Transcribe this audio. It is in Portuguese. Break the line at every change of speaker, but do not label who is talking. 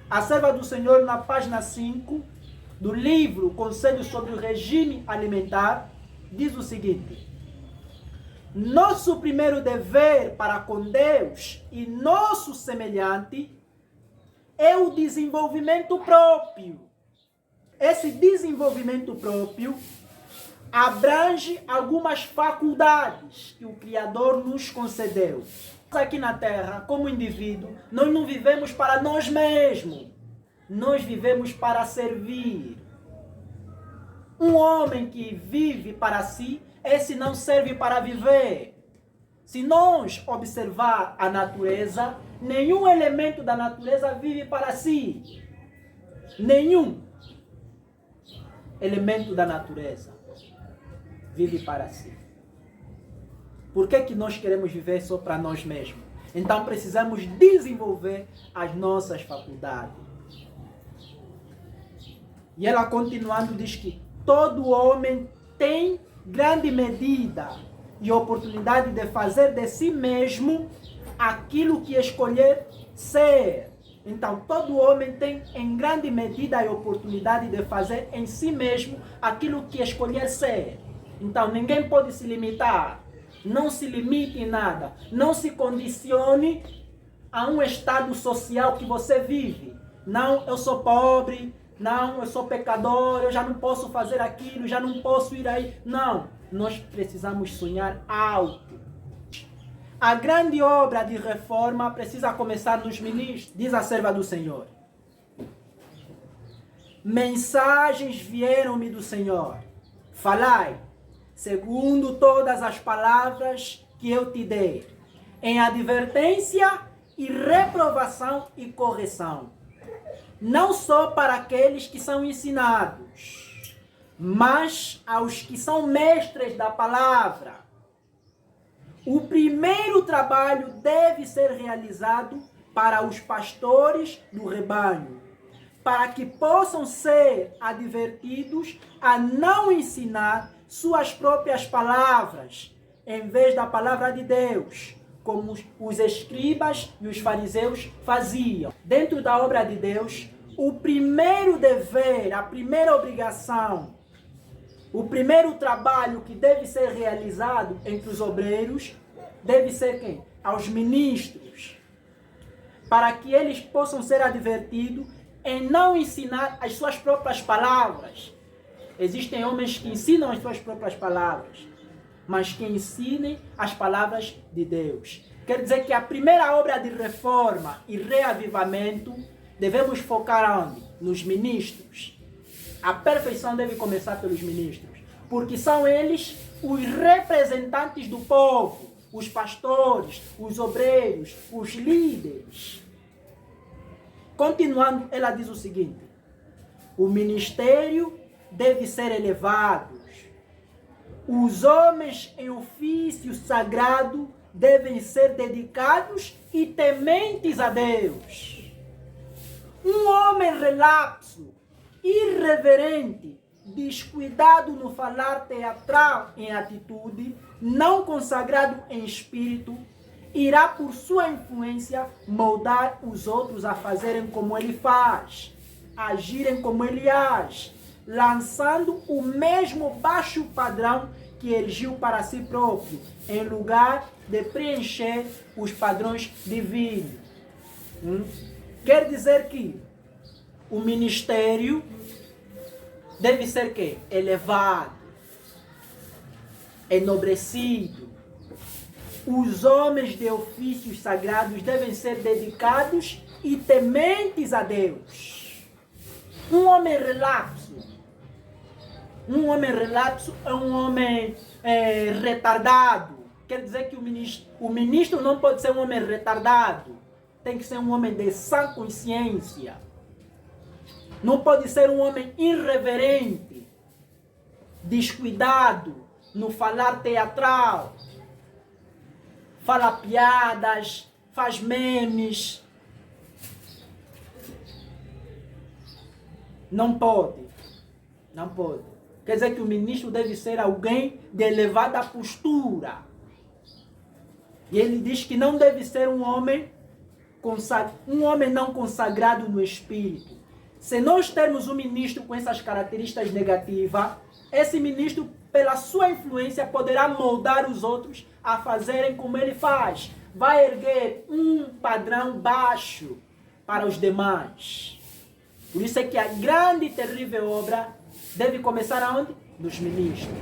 A serva do Senhor, na página 5 do livro Conselhos sobre o Regime Alimentar, diz o seguinte: nosso primeiro dever para com Deus e nosso semelhante é o desenvolvimento próprio. Esse desenvolvimento próprio abrange algumas faculdades que o Criador nos concedeu. Aqui na Terra, como indivíduo, nós não vivemos para nós mesmos. Nós vivemos para servir. Um homem que vive para si, esse não serve para viver. Se nós observar a natureza, nenhum elemento da natureza vive para si. Nenhum elemento da natureza vive para si. Por que nós queremos viver só para nós mesmos? Então precisamos desenvolver as nossas faculdades. E ela continuando diz que todo homem tem grande medida e oportunidade de fazer de si mesmo aquilo que escolher ser. Então todo homem tem em grande medida a oportunidade de fazer em si mesmo aquilo que escolher ser. Então ninguém pode se limitar. Não se limite em nada. Não se condicione a um estado social que você vive. Não, eu sou pobre. Não, eu sou pecador. Eu já não posso fazer aquilo. Já não posso ir aí. Não. Nós precisamos sonhar alto. A grande obra de reforma precisa começar nos ministros, diz a serva do Senhor. Mensagens vieram-me do Senhor. Falai, segundo todas as palavras que eu te dei, em advertência e reprovação e correção, não só para aqueles que são ensinados, mas aos que são mestres da palavra. O primeiro trabalho deve ser realizado para os pastores do rebanho, para que possam ser advertidos a não ensinar suas próprias palavras, em vez da palavra de Deus, como os escribas e os fariseus faziam. Dentro da obra de Deus, o primeiro dever, a primeira obrigação, o primeiro trabalho que deve ser realizado entre os obreiros, deve ser quem? Aos ministros, para que eles possam ser advertidos em não ensinar as suas próprias palavras. Existem homens que ensinam as suas próprias palavras, mas que ensinem as palavras de Deus. Quer dizer que a primeira obra de reforma e reavivamento devemos focar onde? Nos ministros. A perfeição deve começar pelos ministros, porque são eles os representantes do povo, os pastores, os obreiros, os líderes. Continuando, ela diz o seguinte: o ministério deve ser elevado. Os homens em ofício sagrado devem ser dedicados e tementes a Deus. Um homem relapso, irreverente, descuidado no falar teatral em atitude, não consagrado em espírito, irá por sua influência moldar os outros a fazerem como ele faz, agirem como ele age, lançando o mesmo baixo padrão que erigiu para si próprio, em lugar de preencher os padrões divinos. Quer dizer que o ministério deve ser quê? Elevado, enobrecido. Os homens de ofícios sagrados devem ser dedicados e tementes a Deus. Um homem relapso é um homem retardado. Quer dizer que o ministro não pode ser um homem retardado. Tem que ser um homem de sã consciência. Não pode ser um homem irreverente, descuidado no falar teatral. Fala piadas, faz memes. Não pode. Não pode. Quer dizer que o ministro deve ser alguém de elevada postura. E ele diz que não deve ser um homem um homem não consagrado no Espírito, se nós termos um ministro com essas características negativas, esse ministro, pela sua influência, poderá moldar os outros a fazerem como ele faz. Vai erguer um padrão baixo para os demais. Por isso é que a grande e terrível obra deve começar aonde? Nos ministros.